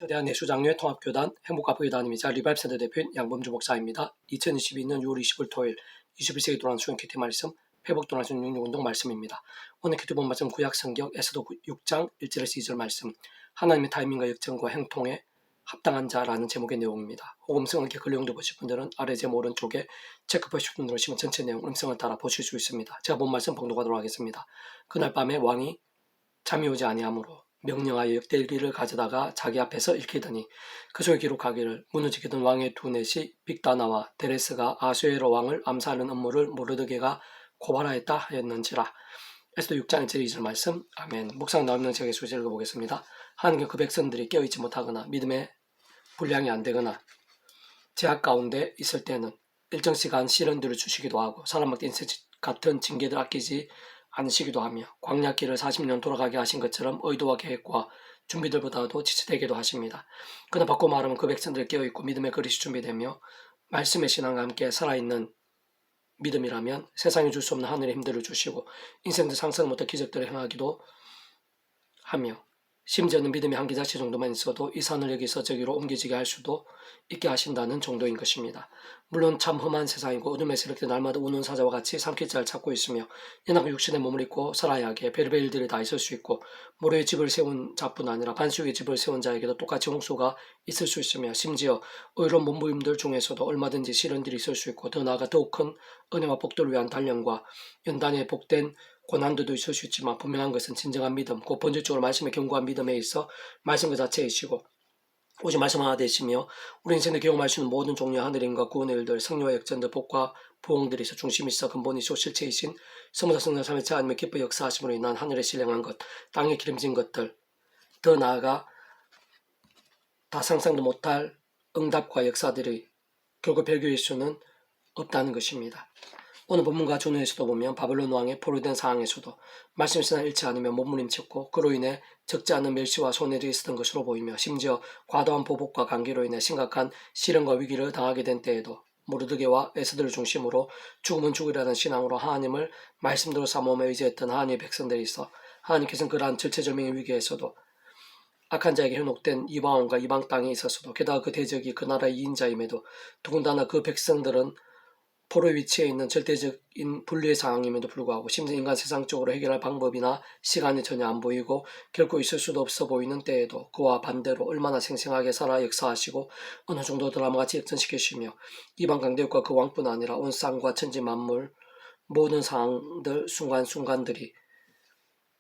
서대한 내수장로회 통합교단 행복가포교 담임이자 리바입센터 대표인 양범주 목사입니다. 2022년 6월 20일 토요일 21세기 돌아온 수용 큐티 말씀 회복 돌아온 66운동 말씀입니다. 오늘 큐티 본 말씀 구약성경 에스더 6장 1절에서 2절 말씀 하나님의 타이밍과 역정과 행통에 합당한 자라는 제목의 내용입니다. 음성을 이렇게 글용도 보실 분들은 아래 제목 오른쪽에 체크 버튼 누르시면 전체 내용 음성을 따라 보실 수 있습니다. 제가 본 말씀 봉독하도록 하겠습니다. 그날 밤에 왕이 잠이 오지 아니하므로 명령하여 역대기를 가져다가 자기 앞에서 읽히더니 그 속에 기록하기를 무너지게던 왕의 두 넷이 빅다나와 데레스가 아수에로 왕을 암살하는 업무를 모르드게가 고발하였다 하였는지라. 에스더 6장 1절 2절 말씀. 아멘. 묵상 나오는 제가 소식을 읽어보겠습니다. 하나님께 그 백성들이 깨어있지 못하거나 믿음의 분량이 안 되거나 제약 가운데 있을 때는 일정 시간 시련들을 주시기도 하고 사람마다 인생 같은 징계들 아끼지 않으시기도 하며 광야길을 40년 돌아가게 하신 것처럼 의도와 계획과 준비들보다도 지체되기도 하십니다. 그러나 바꿔 말하면 그 백성들 깨어있고 믿음의 그릇이 준비되며 말씀의 신앙과 함께 살아있는 믿음이라면 세상에 줄 수 없는 하늘의 힘들을 주시고 인생들 상상 못할 기적들을 행하기도 하며 심지어는 믿음의 한 기자치 정도만 있어도 이 산을 여기서 저기로 옮겨지게 할 수도 있게 하신다는 정도인 것입니다. 물론 참 험한 세상이고 어둠의 세력들 날마다 우는 사자와 같이 삼킬 자를 찾고 있으며 연약한 육신의 몸을 입고 살아야 하기에 별의별 일들이 다 있을 수 있고 모래의 집을 세운 자뿐 아니라 반수의 집을 세운 자에게도 똑같이 홍수가 있을 수 있으며 심지어 의로운 몸부림들 중에서도 얼마든지 시련들이 있을 수 있고 더 나아가 더욱 큰 은혜와 복들을 위한 단련과 연단에 복된 고난도도 있을 수 있지만 분명한 것은 진정한 믿음, 곧 본질적으로 말씀의 견고한 믿음에 있어 말씀 그 자체이시고 오직 말씀 하나 되시며 우리 인생에 경험할 수 있는 모든 종류의 하늘의 힘과 구원의 일들, 승리와 역전들, 복과 부흥들이 있어 중심이 있어 근본이시오 실체이신 성부자 성령 삼위체 하나님의 기뻐 역사하심으로 인한 하늘에 신령한 것, 땅에 기름진 것들, 더 나아가 다 상상도 못할 응답과 역사들이 결국 별교일 수는 없다는 것입니다. 오늘 본문과 준우에서도 보면 바벨론 왕의 포로된 상황에서도 말씀의 신앙을 잃지 않으며 몸부림쳤고 그로 인해 적지 않은 멸시와 손해들이 있었던 것으로 보이며 심지어 과도한 보복과 관계로 인해 심각한 시련과 위기를 당하게 된 때에도 모르드게와 에스더를 중심으로 죽으면 죽으리라는 신앙으로 하나님을 말씀대로 삼음에 의지했던 하나님의 백성들이 있어 하나님께서는 그러한 절체절명의 위기에서도 악한 자에게 현혹된 이방원과 이방 땅에 있어서도 게다가 그 대적이 그 나라의 2인자임에도 더군다나 그 백성들은 포로의 위치에 있는 절대적인 분리의 상황임에도 불구하고 심지어 인간 세상적으로 해결할 방법이나 시간이 전혀 안 보이고 결코 있을 수도 없어 보이는 때에도 그와 반대로 얼마나 생생하게 살아 역사하시고 어느 정도 드라마같이 역전시키시며 이방 강대국과 그 왕뿐 아니라 온 쌍과 천지 만물 모든 상황들 순간순간들이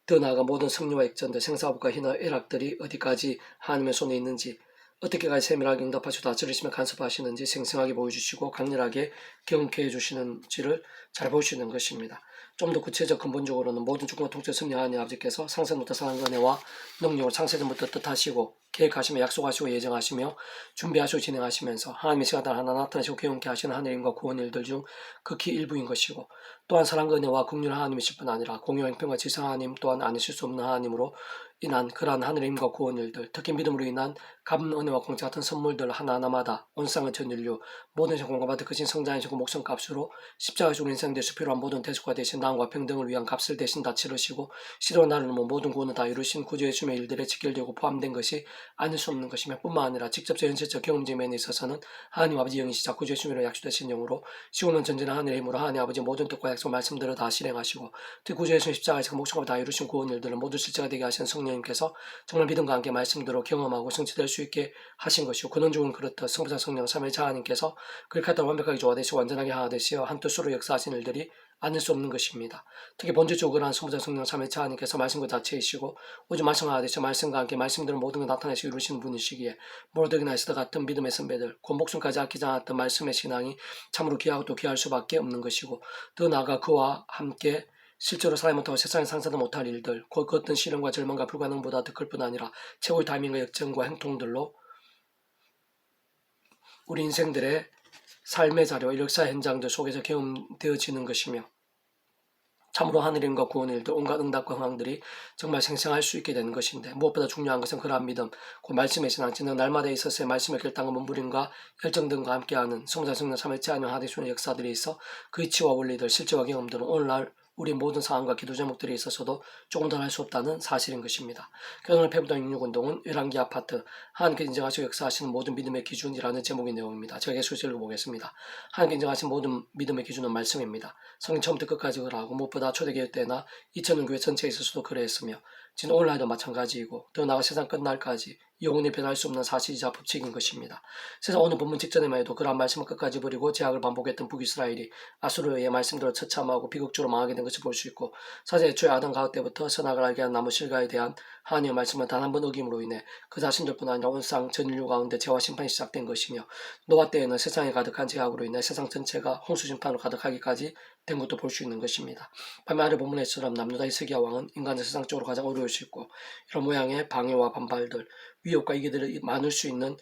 더 나아가 모든 승리와 역전들 생사복과 희락들이 어디까지 하나님의 손에 있는지 어떻게까지 세밀하게 응답하시고 다스리시며 간섭하시는지 생생하게 보여주시고 강렬하게 경쾌해 주시는지를 잘 보시는 것입니다. 좀 더 구체적 근본적으로는 모든 주권과 통치 승리하는 아버지께서 상상 못한 사랑과 은혜와 능력을 창세전부터 뜻하시고 계획하시며 약속하시고 예정하시며 준비하시고 진행하시면서 하나님의 시간을 하나 나타내시고 경험케 하시는 하늘의 힘과 구원 일들 중 극히 일부인 것이고 또한 사랑과 은혜와 긍휼 하나님이실 뿐 아니라 공의와 형평과 질서 하나님 또한 아니실 수 없는 하나님으로 인한 그러한 하늘의 힘과 구원 일들 특히 믿음으로 인한 값은 은혜와 공짜 같은 선물들 하나하나마다 온 쌍의 전 인류 모든 성공과 받은 크신 성장이시고 목숨값으로 십자가 죽은 인생들 수필요한 모든 대속과 대신 나음과 평등을 위한 값을 대신 다 치르시고 시로가 나를 넘어 모든 구원을 다 이루신 구주의 주의 일들에 직결되고 포함된 것이 아닐 수 없는 것이며 뿐만 아니라 직접적 현실적 경험적 면에 있어서는 하나님 아버지 영이시자 구주의 주의로 약속되신 영으로 시오는 전진한 하늘의 힘으로 하나님 아버지 모든 뜻과 약속 말씀들을 다 실행하시고 특히 구주의 주 십자가에서 목숨을 다 이루신 구원 일들을 모두 실제가 되게 하신 성령님께서 정말 믿음과 함께 말씀대로 경험하고 성취될 수 있게 하신 것이고 근원적으로 그렇듯 성부자 성령 삼위일체 하나님께서 그렇게 하다 완벽하게 조화되시고 완전하게 하나 되시어 한 뜻으로 역사하신 일들이 아닐 수 없는 것입니다. 특히 본질적으로 한 성부자 성령 삼위일체 하나님께서 말씀 그 자체이시고 오직 말씀 하나 되시어 말씀과 함께 말씀대로 모든 걸 나타내시고 이루시는 분이시기에 모르드게나 에스더 같은 믿음의 선배들 곧 목숨까지 아끼지 않았던 말씀의 신앙이 참으로 귀하고 또 귀할 수밖에 없는 것이고 더 나아가 그와 함께 실제로 살아야 못하고 세상에 상상도 못할 일들 곧 그 어떤 시련과 절망과 불가능보다 더 클 뿐 아니라 최고의 타이밍과 역정과 행통들로 우리 인생들의 삶의 자료, 역사 현장들 속에서 경험되어지는 것이며 참으로 하늘의 힘과 구원의 일들, 온갖 응답과 흥황들이 정말 생생할 수 있게 되는 것인데 무엇보다 중요한 것은 그러한 믿음, 그 말씀의 신앙, 지는 날마다 있어서의 말씀의 결단과 몸부림과 열정 등과 함께하는 성자 성령 삼위일체 하나님 하나님의 역사들이 있어 그 이치와 원리들, 실제와 경험들은 오늘날 우리 모든 상황과 기도 제목들에 있어서도 조금 더 할 수 없다는 사실인 것입니다. 오늘 페북당 66운동은 열왕기 아파트 하나님께 인정하시고 역사하시는 모든 믿음의 기준이라는 제목의 내용입니다. 제가 계속 읽어보겠습니다. 하나님께 인정하신 모든 믿음의 기준은 말씀입니다. 성경 처음부터 끝까지 그러하고 무엇보다 초대교회 때나 2000년 교회 전체에 있어서도 그러했으며 지금 오늘날도 마찬가지이고 더 나아가 세상 끝날까지 영원히 변할 수 없는 사실이자 법칙인 것입니다. 세상 어느 본문 직전에만 해도 그러한 말씀을 끝까지 버리고 제약을 반복했던 북이스라엘이 아수르의 말씀대로 처참하고 비극적으로 망하게 된 것을 볼 수 있고 사실 애초에 아담 가옥 때부터 선악을 알게 한 나무 실과에 대한 하나님의 말씀을 단 한 번 어김으로 인해 그 자신들뿐 아니라 온 세상 전 인류 가운데 죄와 심판이 시작된 것이며 노아 때에는 세상에 가득한 죄악으로 인해 세상 전체가 홍수 심판으로 가득하기까지 된 것도 볼 수 있는 것입니다. 반면 아래 본문에처럼 남유다 히스기야 왕은 인간의 세상적으로 가장 어려울 수 있고 이런 모양의 방해와 반발들 위협과 이기들이 많을 수 있는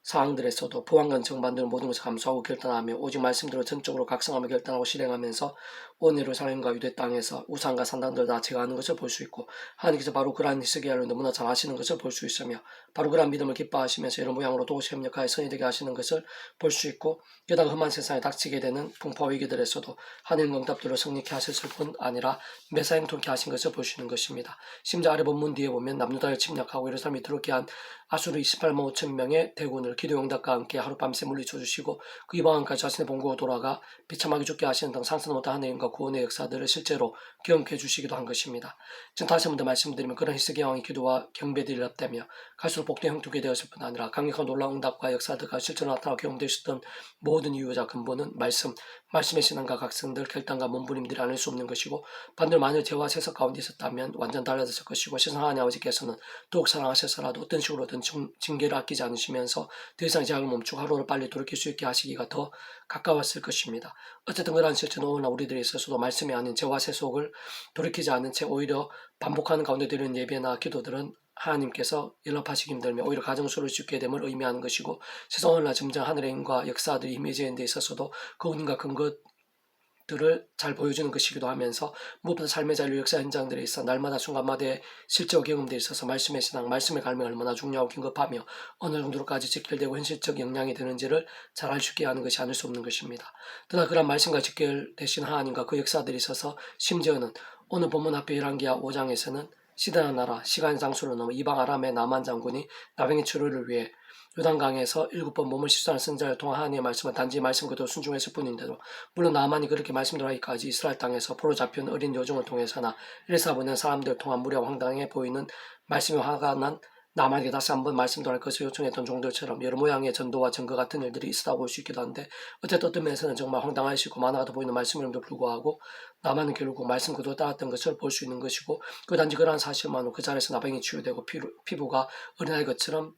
상황들에서도 보안관 정반대로 모든 것을 감수하고 결단하며 오직 말씀대로 전적으로 각성하며 결단하고 실행하면서 온 예루살렘과 유대 땅에서 우상과 산당들을 다 제거하는 것을 볼 수 있고 하나님께서 바로 그러한 히스기야를 너무나 잘 아시는 것을 볼 수 있으며 바로 그러한 믿음을 기뻐하시면서 여러 모양으로 도우시 협력하여 선이 되게 하시는 것을 볼 수 있고 게다가 험한 세상에 닥치게 되는 풍파와 위기들에서도 하나님의 응답들을 성립케 하셨을 뿐 아니라 매사 행통케 하신 것을 볼 수 있는 것입니다. 심지어 아래 본문 뒤에 보면 남유다를 침략하고 예루살렘이 들어오게 한 아수르 28만 5천 명의 대군을 기도 응답과 함께 하룻밤새 물리쳐 주시고 그 이방원까지 자신의 본국으로 돌아가 비참하게 죽게 하시는 등 상상 못한 하나님과 구원의 역사들을 실제로 경험해 주시기도 한 것입니다. 지금 다시 한 번 더 말씀드리면 그런 히스기야 왕의 기도와 경배들이 일합되며 갈수록 복된 형통케 되었을 뿐 아니라 강력한 놀라운 응답과 역사들과 실제로 나타나고 경험되셨던 모든 이유자 근본은 말씀의 신앙과 각성들 결단과 몸부림들이 아닐 수 없는 것이고 반대로 만일 죄와 세석 가운데 있었다면 완전 달라졌을 것이고 세상 하나님 아버지께서는 더욱 사랑하셔서라도 어떤 식으로든 징계를 아끼지 않으시면서 더 이상 제약을 멈추고 하루를 빨리 돌이킬 수 있게 하시기가 더 가까웠을 것입니다. 어쨌든 그러한 실체는 오늘날 우리들에 있어서도 말씀이 아닌 죄와 세속을 돌이키지 않은 채 오히려 반복하는 가운데 드리는 예배나 기도들은 하나님께서 연락하시기 힘들며 오히려 가정수를 죽게 됨을 의미하는 것이고 세상 오늘날 점점 하늘의 힘과 역사들이 임해지는 데 있어서도 그 원인과 근거들을 잘 보여주는 것이기도 하면서 무엇보다 삶의 자유 역사 현장들에 있어 날마다 순간마다의 실제와 경험들에 있어서 말씀의 신앙, 말씀의 갈망이 얼마나 중요하고 긴급하며 어느 정도로까지 직결되고 현실적 영향이 되는지를 잘 알 수 있게 하는 것이 아닐 수 없는 것입니다. 그러나 그런 말씀과 직결되신 하나님과 그 역사들이 있어서 심지어는 오늘 본문 앞에 열왕기하 5장에서는 시대나 나라, 시간 장소를 넘어 이방 아람의 나만 장군이 나병의 치료를 위해 요단강에서 7번 몸을 씻어하는 선자를 통한 하나님의 말씀은 단지 말씀 그대로 순종했을 뿐인데도 물론 나만이 그렇게 말씀대로 하기까지 이스라엘 땅에서 포로 잡힌 어린 여종을 통해서나 일사 보낸 사람들을 통한 무려 황당해 보이는 말씀이 화가 난 나만에게 다시 한번 말씀대로 할 것을 요청했던 종들처럼 여러 모양의 전도와 증거 같은 일들이 있었다 볼 수 있기도 한데 어쨌든 어떤 면에서는 정말 황당하시고 만화 같아 보이는 말씀임에도 불구하고 나만은 결국 말씀 그대로 따랐던 것을 볼 수 있는 것이고 그 단지 그러한 사실만으로 그 자리에서 나병이 치유되고 피부가 어린아이 것처럼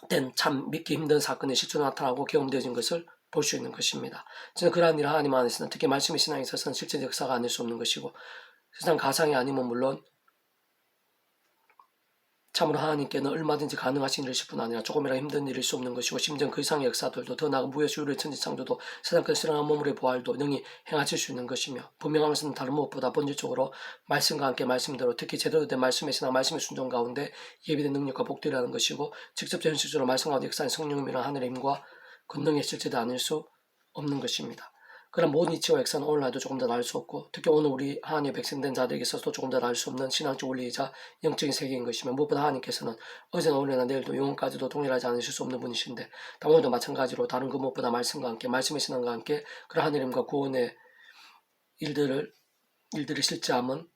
된 참 믿기 힘든 사건의 실제로 나타나고 경험되어진 것을 볼 수 있는 것입니다. 저는 그러한 일을 하나님 안에서는 특히 말씀의 신앙에 있어서는 실제 역사가 아닐 수 없는 것이고 세상 가상이 아니면 물론 참으로 하나님께는 얼마든지 가능하신 일이실 뿐 아니라 조금이라도 힘든 일일 수 없는 것이고 심지어 그 이상의 역사들도 더 나아가 무의 주유의 천지창조도 세상권 실행한 몸물의 부활도 능히 행하실 수 있는 것이며 분명하면서는 다른 무엇보다 본질적으로 말씀과 함께 말씀대로 특히 제대로 된 말씀의 신앙 말씀의 순종 가운데 예비된 능력과 복들이라는 것이고 직접 현실적으로 말씀 가운데 역사인 성령님이란 하늘의 힘과 권능의 실체도 아닐 수 없는 것입니다. 그런 모든 이치와 역사는 오늘날도 조금 더 나을 수 없고 특히 오늘 우리 하나님의 백성된 자들에게 있어서도 조금 더 나을 수 없는 신앙적 원리이자 영적인 세계인 것이며 무엇보다 하나님께서는 어제나 오늘이나 내일도 영원까지도 동일하지 않으실 수 없는 분이신데 오늘도 마찬가지로 다른 그 무엇보다 말씀과 함께 말씀의 신앙과 함께 그런 하늘님과 구원의 일들을 실제함은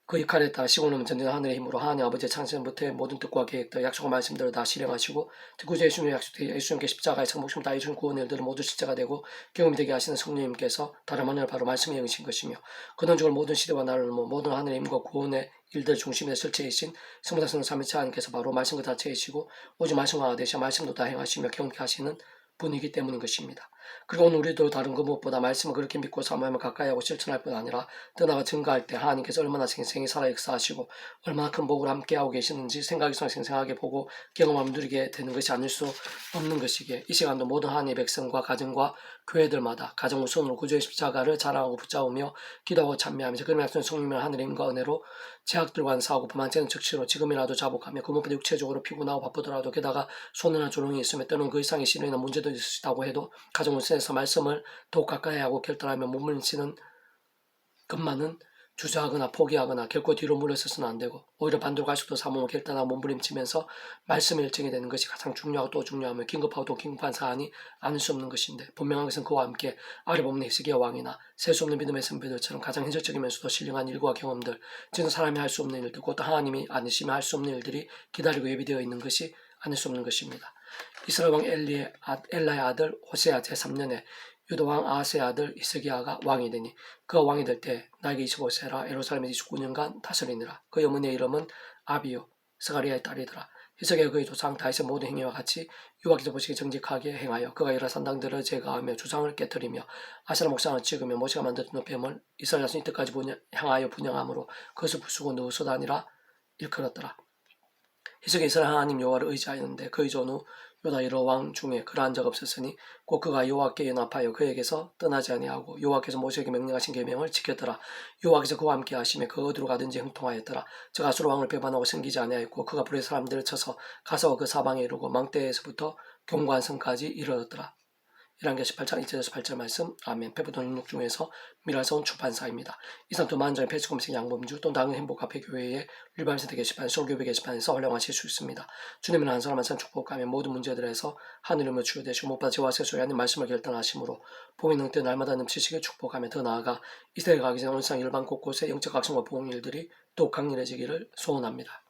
그 역할에 따라 시공하면 전진한 하늘의 힘으로 하나님 아버지의 창세전부터의 모든 뜻과 계획들 약속과 말씀들을 다 실행하시고 구주 예수님의 약속된 예수님께 십자가에서 목숨 다해 준 구원의 일들을 모두 실제가 되고 경험이 되게 하시는 성령님께서 다름 아니라 바로 말씀의 영이신 것이며 근원적으로 모든 시대와 나라를 모든 하늘의 힘과 구원의 일들 중심에 설치이신 성부다성 삼위체 하나님께서 바로 말씀 그 자체이시고 오직 말씀과 되시어 말씀도 다 행하시며 경험케 하시는 분이기 때문인 것입니다. 그리고 오늘 우리도 다른 것 무엇보다 말씀을 그렇게 믿고 사모하며 가까이 하고 실천할 뿐 아니라 떠나가 증가할 때 하나님께서 얼마나 생생히 살아 역사하시고 얼마나 큰 복을 함께하고 계시는지 생각이 생생하게 보고 경험하며 누리게 되는 것이 아닐 수 없는 것이기에 이 시간도 모든 하나님의 백성과 가정과 교회들마다 가정 우선으로 구주의 십자가를 자랑하고 붙잡으며 기도하고 찬미하면서 그런 약속의 성령님의 하늘의 힘과 은혜로 제약들과 싸우고 부만체는 즉시로 지금이라도 자복하며 그 무엇보다 육체적으로 피곤하고 바쁘더라도 게다가 손해나 조롱이 있으며 때로는 그 이상의 시련이나 문제도 있을 수 있다고 해도 가정 우선에서 말씀을 더욱 가까이 하고 결단하며 몸을 치는 급만은 주저하거나 포기하거나 결코 뒤로 물러서서는 안 되고 오히려 반대로 갈수록 사모을 결단하고 몸부림치면서 말씀의 일정이 되는 것이 가장 중요하고 또 중요하며 긴급하고 또 긴급한 사안이 아닐 수 없는 것인데 분명한 것은 그와 함께 아래 없는 히스기야 왕이나 셀 수 없는 믿음의 선배들처럼 가장 현실적이면서도 신령한 일과 경험들 지금 사람이 할 수 없는 일들 곧 하나님이 아니시면 할 수 없는 일들이 기다리고 예비되어 있는 것이 아닐 수 없는 것입니다. 이스라엘 왕 엘라의 아들 호세아 제3년에 유다왕 아하스의 아들 히스기야가 왕이 되니 그가 왕이 될 때 나이가 25세라 예루살렘에 29년간 다스리니라. 그의 어머니의 이름은 아비요 스가리아의 딸이더라. 히스기야가 그의 조상 다윗의 모든 행위와 같이 여호와께서 보시기 정직하게 행하여 그가 여러 산당들을 제거하며 주상을 깨뜨리며 아세라 목상을 찍으며 모세가 만들었던 뱀을 이스라엘 자손 이때까지 향하여 분양함으로 그것을 부수고 누수다니라 일컬었더라. 히스기야 이스라엘 하나님 여호와를 의지하였는데 그의 전후 유다 여러 왕 중에 그러한 적 없었으니 곧 그가 여호와께 연합하여 그에게서 떠나지 아니하고 여호와께서 모세에게 명령하신 계명을 지켰더라. 여호와께서 그와 함께 하시며 그 어디로 가든지 형통하였더라. 즉 아수르 왕을 배반하고 섬기지 아니하였고 그가 불의 사람들을 쳐서 가서와 그 사방에 이르고 망대에서부터 견고한 성까지 이르렀더라. 1왕기 18장 2절에서 8절 말씀. 아멘. 페브돈 66 중에서 미라서온 출판사입니다. 이상 또 만전의 패치 검색 양범주 또는 당일 행복카페 교회의 일반세대 게시판, 솔교회 게시판에서 활용하실 수 있습니다. 주님은 한 사람 한 사람 축복하며 모든 문제들에서 하늘이며 치유되시고 무엇보다 저와 세수의 하나님 말씀을 결단하심으로 복이 능때 날마다 넘치시게 축복하며 더 나아가 이 세대가 가기 전에 온상 일반 곳곳에 영적 각성과 복음 일들이 더욱 강렬해지기를 소원합니다.